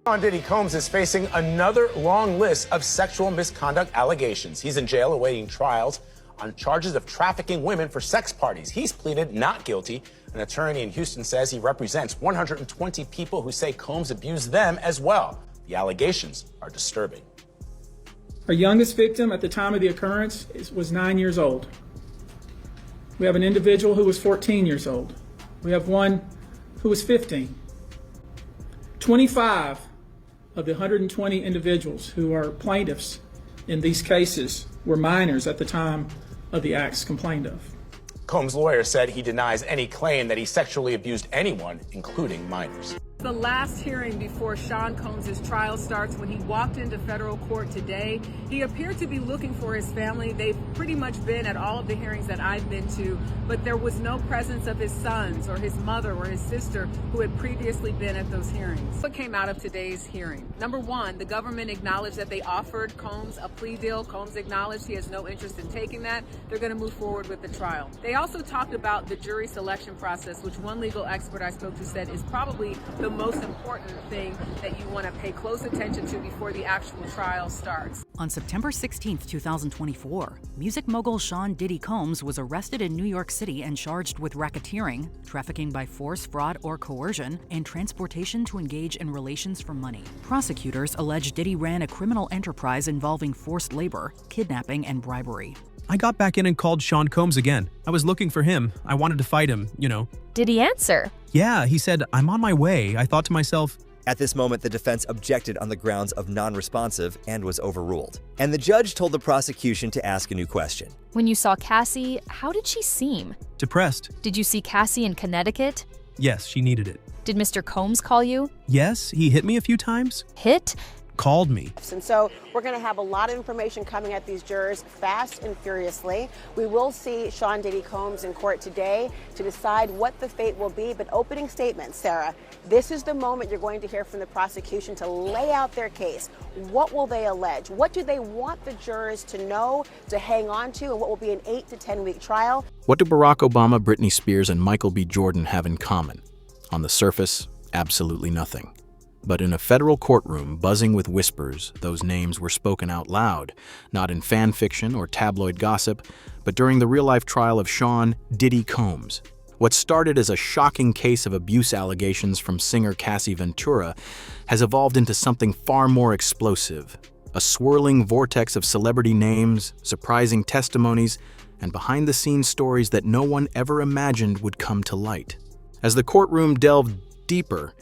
Sean Diddy Combs is facing another long list of sexual misconduct allegations. He's in jail awaiting trials on charges of trafficking women for sex parties. He's pleaded not guilty. An attorney in Houston says he represents 120 people who say Combs abused them as well. The allegations are disturbing. Our youngest victim at the time of the occurrence was 9 years old. We have an individual who was 14 years old. We have one who was 15. 25 of the 120 individuals who are plaintiffs in these cases were minors at the time of the acts complained of. Combs' lawyer said he denies any claim that he sexually abused anyone, including minors. The last hearing before Sean Combs' trial starts, when he walked into federal court today, he appeared to be looking for his family. They've pretty much been at all of the hearings that I've been to, but there was no presence of his sons or his mother or his sister who had previously been at those hearings. What came out of today's hearing? Number one, the government acknowledged that they offered Combs a plea deal. Combs acknowledged he has no interest in taking that. They're going to move forward with the trial. They also talked about the jury selection process, which one legal expert I spoke to said is probably the most important thing that you want to pay close attention to before the actual trial starts. On September 16, 2024, music mogul Sean Diddy Combs was arrested in New York City and charged with racketeering, trafficking by force, fraud, or coercion, and transportation to engage in relations for money. Prosecutors allege Diddy ran a criminal enterprise involving forced labor, kidnapping, and bribery. I got back in and called Sean Combs again. I was looking for him. I wanted to fight him, you know. Did he answer? Yeah, he said, "I'm on my way." I thought to myself, At this moment, the defense objected on the grounds of non-responsive and was overruled. And the judge told the prosecution to ask a new question. When you saw Cassie, how did she seem? depressed. Did you see Cassie in Connecticut? Yes, she needed it. Did Mr. Combs call you? Yes, he hit me a few times. Hit? Called me. And so we're going to have a lot of information coming at these jurors fast and furiously. We will see Sean Diddy Combs in court today to decide what the fate will be. But opening statements, Sarah, this is the moment you're going to hear from the prosecution to lay out their case. What will they allege? What do they want the jurors to know, to hang on to, and what will be an 8 to 10 week trial? What do Barack Obama, Britney Spears, and Michael B. Jordan have in common? On the surface, absolutely nothing. But in a federal courtroom buzzing with whispers, those names were spoken out loud, not in fan fiction or tabloid gossip, but during the real-life trial of Sean Diddy Combs. What started as a shocking case of abuse allegations from singer Cassie Ventura has evolved into something far more explosive, a swirling vortex of celebrity names, surprising testimonies, and behind-the-scenes stories that no one ever imagined would come to light. As the courtroom delved deeper,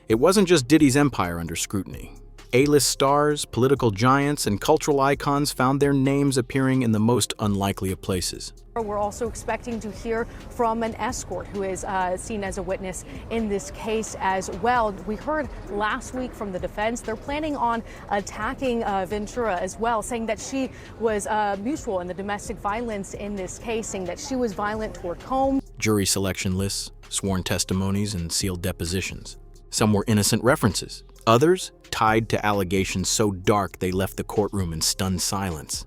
it wasn't just Diddy's empire under scrutiny. A-list stars, political giants, and cultural icons found their names appearing in the most unlikely of places. We're also expecting to hear from an escort who is seen as a witness in this case as well. We heard last week from the defense they're planning on attacking Ventura as well, saying that she was mutual in the domestic violence in this case, saying that she was violent toward Combs. Jury selection lists, sworn testimonies, and sealed depositions. Some were innocent references. Others tied to allegations so dark they left the courtroom in stunned silence.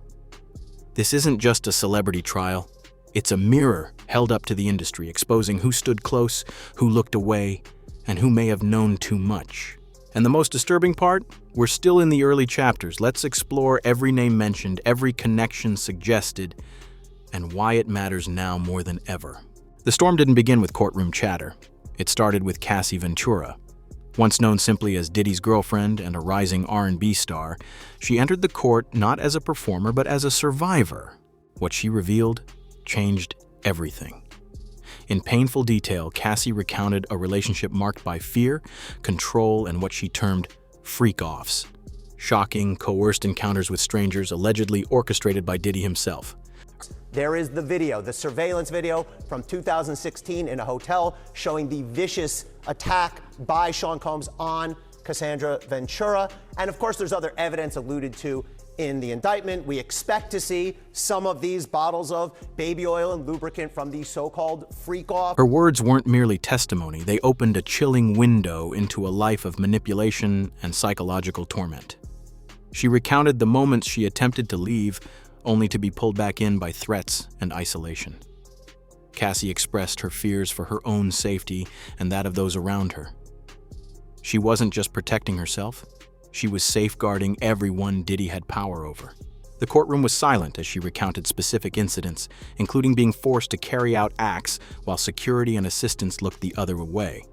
This isn't just a celebrity trial. It's a mirror held up to the industry, exposing who stood close, who looked away, and who may have known too much. And the most disturbing part? We're still in the early chapters. Let's explore every name mentioned, every connection suggested, and why it matters now more than ever. The storm didn't begin with courtroom chatter. It started with Cassie Ventura. Once known simply as Diddy's girlfriend and a rising R&B star, she entered the court not as a performer but as a survivor. What she revealed changed everything. In painful detail, Cassie recounted a relationship marked by fear, control, and what she termed freak-offs. Shocking, coerced encounters with strangers allegedly orchestrated by Diddy himself. There is the video, the surveillance video from 2016 in a hotel showing the vicious attack by Sean Combs on Cassandra Ventura. And of course, there's other evidence alluded to in the indictment. We expect to see some of these bottles of baby oil and lubricant from the so-called freak-off. Her words weren't merely testimony. They opened a chilling window into a life of manipulation and psychological torment. She recounted the moments she attempted to leave, only to be pulled back in by threats and isolation. Cassie expressed her fears for her own safety and that of those around her. She wasn't just protecting herself, she was safeguarding everyone Diddy had power over. The courtroom was silent as she recounted specific incidents, including being forced to carry out acts while security and assistants looked the other way.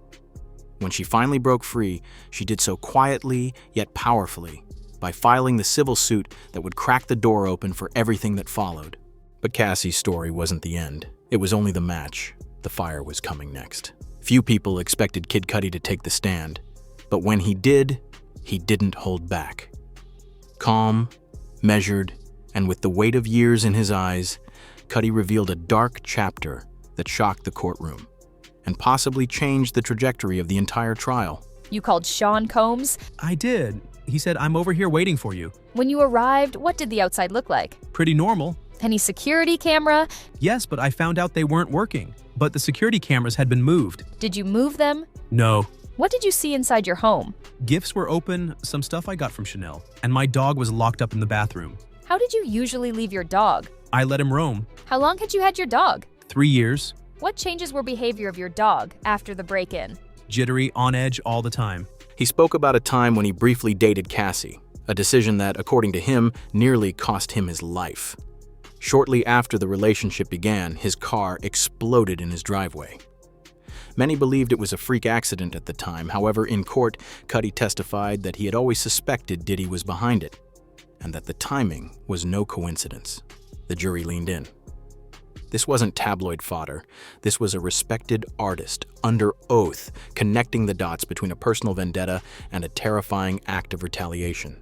When she finally broke free, she did so quietly yet powerfully, by filing the civil suit that would crack the door open for everything that followed. But Cassie's story wasn't the end. It was only the match. The fire was coming next. Few people expected Kid Cudi to take the stand, but when he did, he didn't hold back. Calm, measured, and with the weight of years in his eyes, Cudi revealed a dark chapter that shocked the courtroom and possibly changed the trajectory of the entire trial. You called Sean Combs? I did. He said, "I'm over here waiting for you." When you arrived, what did the outside look like? Pretty normal. Any security camera? Yes, but I found out they weren't working. But the security cameras had been moved. Did you move them? No. What did you see inside your home? Gifts were open, some stuff I got from Chanel, and my dog was locked up in the bathroom. How did you usually leave your dog? I let him roam. How long had you had your dog? 3 years. What changes were behavior of your dog after the break-in? Jittery, on edge all the time. He spoke about a time when he briefly dated Cassie, a decision that, according to him, nearly cost him his life. Shortly after the relationship began, his car exploded in his driveway. Many believed it was a freak accident at the time. However, in court, Cudi testified that he had always suspected Diddy was behind it, and that the timing was no coincidence. The jury leaned in. This wasn't tabloid fodder. This was a respected artist, under oath, connecting the dots between a personal vendetta and a terrifying act of retaliation.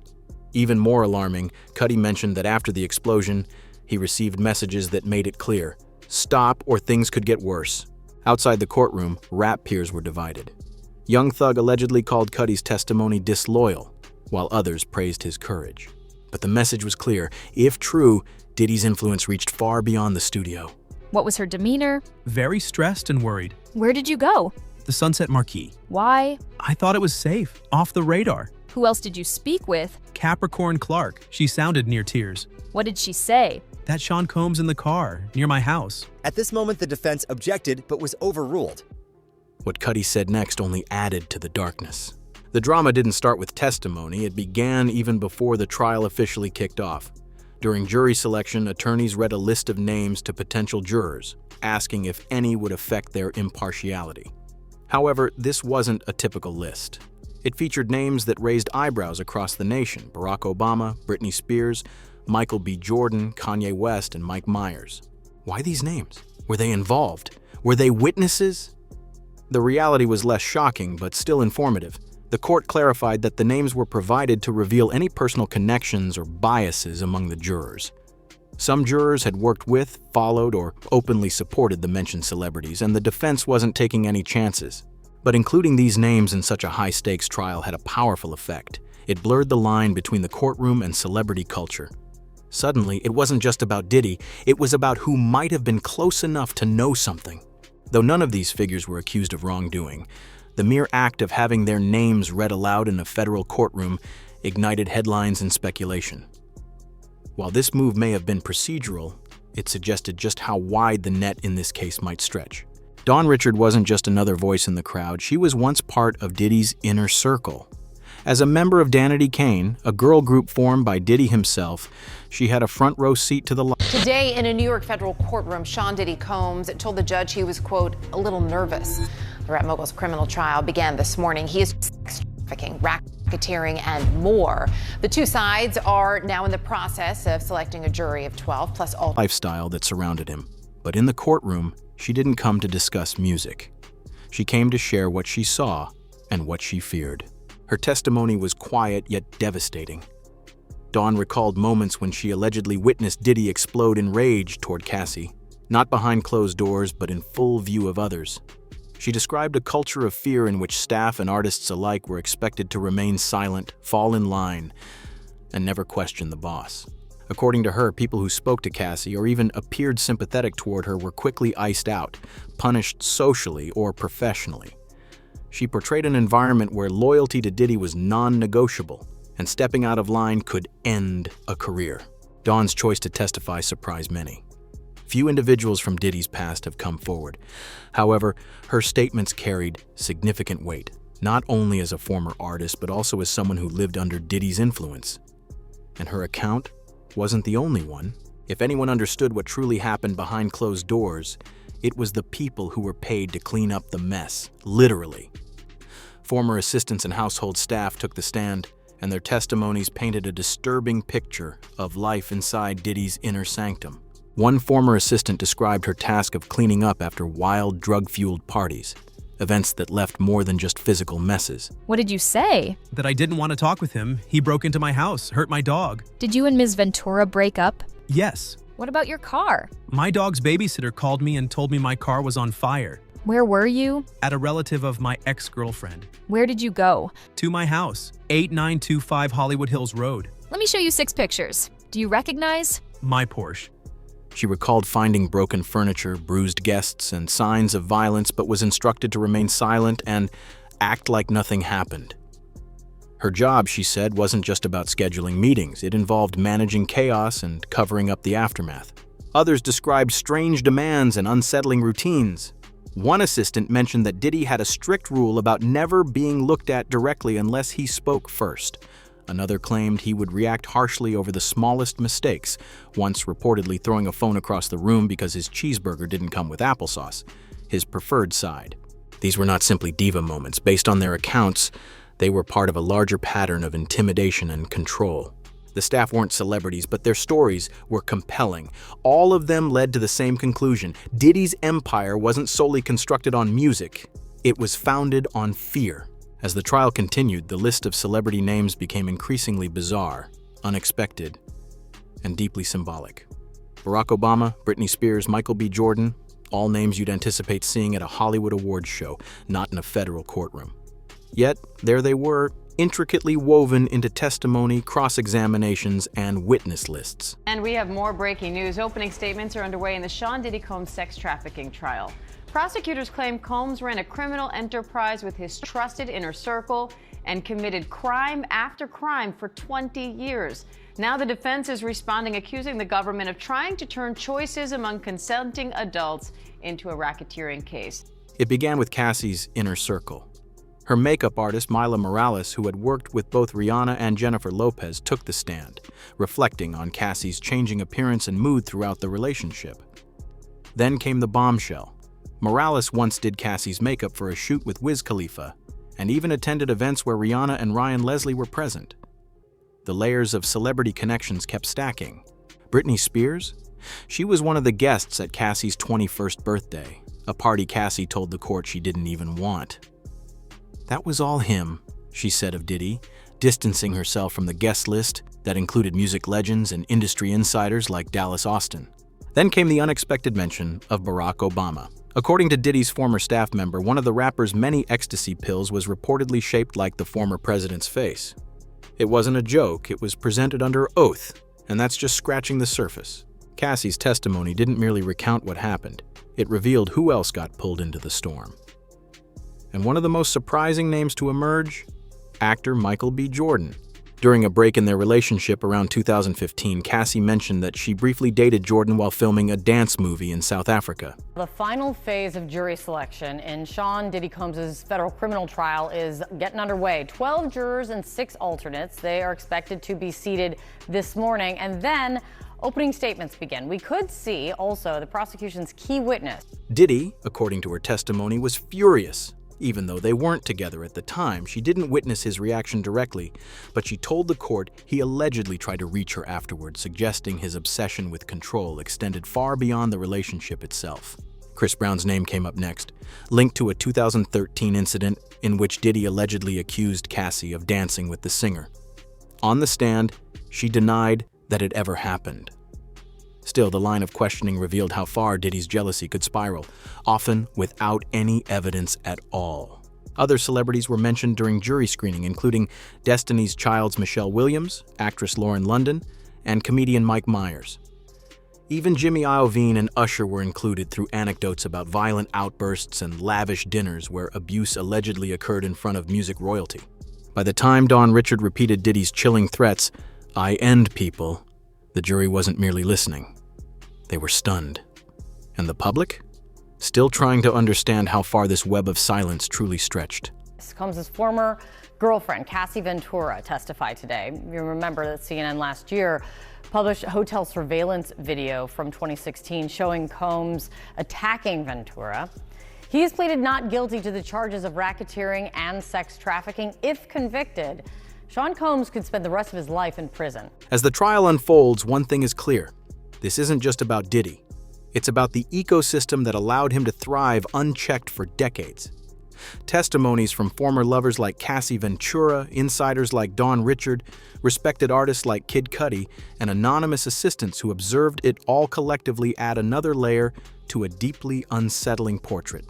Even more alarming, Cudi mentioned that after the explosion, he received messages that made it clear, stop or things could get worse. Outside the courtroom, rap peers were divided. Young Thug allegedly called Cudi's testimony disloyal, while others praised his courage. But the message was clear. If true, Diddy's influence reached far beyond the studio. What was her demeanor? Very stressed and worried. Where did you go? The Sunset Marquee. Why? I thought it was safe, off the radar. Who else did you speak with? Capricorn Clark. She sounded near tears. What did she say? That Sean Combs in the car, near my house. At this moment, the defense objected but was overruled. What Cudi said next only added to the darkness. The drama didn't start with testimony. It began even before the trial officially kicked off. During jury selection, attorneys read a list of names to potential jurors, asking if any would affect their impartiality. However, this wasn't a typical list. It featured names that raised eyebrows across the nation: Barack Obama, Britney Spears, Michael B. Jordan, Kanye West, and Mike Myers. Why these names? Were they involved? Were they witnesses? The reality was less shocking, but still informative. The court clarified that the names were provided to reveal any personal connections or biases among the jurors. Some jurors had worked with, followed, or openly supported the mentioned celebrities, and the defense wasn't taking any chances. But including these names in such a high-stakes trial had a powerful effect. It blurred the line between the courtroom and celebrity culture. Suddenly, it wasn't just about Diddy, it was about who might have been close enough to know something. Though none of these figures were accused of wrongdoing, the mere act of having their names read aloud in a federal courtroom ignited headlines and speculation. While this move may have been procedural, it suggested just how wide the net in this case might stretch. Dawn Richard wasn't just another voice in the crowd, she was once part of Diddy's inner circle. As a member of Danity Kane, a girl group formed by Diddy himself, she had a front row seat to the line. Today in a New York federal courtroom, Sean Diddy Combs told the judge he was, quote, a little nervous. The rap mogul's criminal trial began this morning. He is sex trafficking, racketeering, and more. The two sides are now in the process of selecting a jury of 12, plus all lifestyle that surrounded him. But in the courtroom, she didn't come to discuss music. She came to share what she saw and what she feared. Her testimony was quiet yet devastating. Dawn recalled moments when she allegedly witnessed Diddy explode in rage toward Cassie, not behind closed doors but in full view of others. She described a culture of fear in which staff and artists alike were expected to remain silent, fall in line, and never question the boss. According to her, people who spoke to Cassie or even appeared sympathetic toward her were quickly iced out, punished socially or professionally. She portrayed an environment where loyalty to Diddy was non-negotiable, and stepping out of line could end a career. Dawn's choice to testify surprised many. Few individuals from Diddy's past have come forward. However, her statements carried significant weight. not only as a former artist, but also as someone who lived under Diddy's influence. And her account wasn't the only one. If anyone understood what truly happened behind closed doors, it was the people who were paid to clean up the mess, literally. Former assistants and household staff took the stand, and their testimonies painted a disturbing picture of life inside Diddy's inner sanctum. One former assistant described her task of cleaning up after wild, drug-fueled parties, events that left more than just physical messes. What did you say? That I didn't want to talk with him. He broke into my house, hurt my dog. Did you and Ms. Ventura break up? Yes. What about your car? My dog's babysitter called me and told me my car was on fire. Where were you? At a relative of my ex-girlfriend. Where did you go? To my house, 8925 Hollywood Hills Road. Let me show you 6 pictures. Do you recognize? My Porsche. She recalled finding broken furniture, bruised guests, and signs of violence, but was instructed to remain silent and act like nothing happened. Her job, she said, wasn't just about scheduling meetings. It involved managing chaos and covering up the aftermath. Others described strange demands and unsettling routines. One assistant mentioned that Diddy had a strict rule about never being looked at directly unless he spoke first. Another claimed he would react harshly over the smallest mistakes, once reportedly throwing a phone across the room because his cheeseburger didn't come with applesauce, his preferred side. These were not simply diva moments. Based on their accounts, they were part of a larger pattern of intimidation and control. The staff weren't celebrities, but their stories were compelling. All of them led to the same conclusion. Diddy's empire wasn't solely constructed on music. It was founded on fear. As the trial continued, the list of celebrity names became increasingly bizarre, unexpected, and deeply symbolic. Barack Obama, Britney Spears, Michael B. Jordan, all names you'd anticipate seeing at a Hollywood awards show, not in a federal courtroom. Yet, there they were, intricately woven into testimony, cross-examinations, and witness lists. And we have more breaking news. Opening statements are underway in the Sean Diddy Combs sex trafficking trial. Prosecutors claim Combs ran a criminal enterprise with his trusted inner circle and committed crime after crime for 20 years. Now the defense is responding, accusing the government of trying to turn choices among consenting adults into a racketeering case. It began with Cassie's inner circle. Her makeup artist, Mila Morales, who had worked with both Rihanna and Jennifer Lopez, took the stand, reflecting on Cassie's changing appearance and mood throughout the relationship. Then came the bombshell. Morales once did Cassie's makeup for a shoot with Wiz Khalifa, and even attended events where Rihanna and Ryan Leslie were present. The layers of celebrity connections kept stacking. Britney Spears? She was one of the guests at Cassie's 21st birthday, a party Cassie told the court she didn't even want. That was all him, she said of Diddy, distancing herself from the guest list that included music legends and industry insiders like Dallas Austin. Then came the unexpected mention of Barack Obama. According to Diddy's former staff member, one of the rapper's many ecstasy pills was reportedly shaped like the former president's face. It wasn't a joke, it was presented under oath, and that's just scratching the surface. Cassie's testimony didn't merely recount what happened, it revealed who else got pulled into the storm. And one of the most surprising names to emerge? Actor Michael B. Jordan. During a break in their relationship around 2015, Cassie mentioned that she briefly dated Jordan while filming a dance movie in South Africa. The final phase of jury selection in Sean Diddy Combs' federal criminal trial is getting underway. 12 jurors and 6 alternates. They are expected to be seated this morning, and then opening statements begin. We could see also the prosecution's key witness. Diddy, according to her testimony, was furious. Even though they weren't together at the time, she didn't witness his reaction directly, but she told the court he allegedly tried to reach her afterwards, suggesting his obsession with control extended far beyond the relationship itself. Chris Brown's name came up next, linked to a 2013 incident in which Diddy allegedly accused Cassie of dancing with the singer. On the stand, she denied that it ever happened. Still, the line of questioning revealed how far Diddy's jealousy could spiral, often without any evidence at all. Other celebrities were mentioned during jury screening, including Destiny's Child's Michelle Williams, actress Lauren London, and comedian Mike Myers. Even Jimmy Iovine and Usher were included through anecdotes about violent outbursts and lavish dinners where abuse allegedly occurred in front of music royalty. By the time Dawn Richard repeated Diddy's chilling threats, "I end people," the jury wasn't merely listening. They were stunned. And the public? Still trying to understand how far this web of silence truly stretched. Combs' former girlfriend, Cassie Ventura, testified today. You remember that CNN last year published a hotel surveillance video from 2016 showing Combs attacking Ventura. He has pleaded not guilty to the charges of racketeering and sex trafficking. If convicted, Sean Combs could spend the rest of his life in prison. As the trial unfolds, one thing is clear. This isn't just about Diddy. It's about the ecosystem that allowed him to thrive unchecked for decades. Testimonies from former lovers like Cassie Ventura, insiders like Dawn Richard, respected artists like Kid Cudi, and anonymous assistants who observed it all collectively add another layer to a deeply unsettling portrait.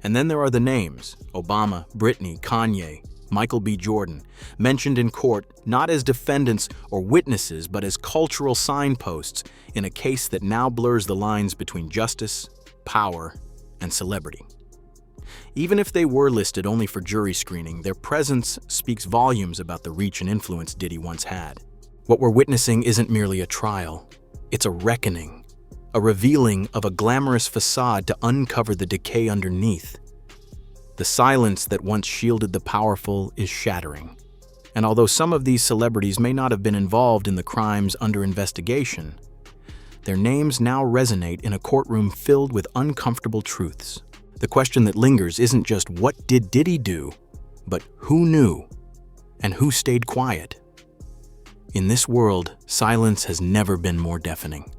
And then there are the names: Obama, Britney, Kanye, Michael B. Jordan, mentioned in court not as defendants or witnesses, but as cultural signposts in a case that now blurs the lines between justice, power, and celebrity. Even if they were listed only for jury screening, their presence speaks volumes about the reach and influence Diddy once had. What we're witnessing isn't merely a trial, it's a reckoning, a revealing of a glamorous facade to uncover the decay underneath. The silence that once shielded the powerful is shattering. And although some of these celebrities may not have been involved in the crimes under investigation, their names now resonate in a courtroom filled with uncomfortable truths. The question that lingers isn't just what did Diddy do, but who knew and who stayed quiet. In this world, silence has never been more deafening.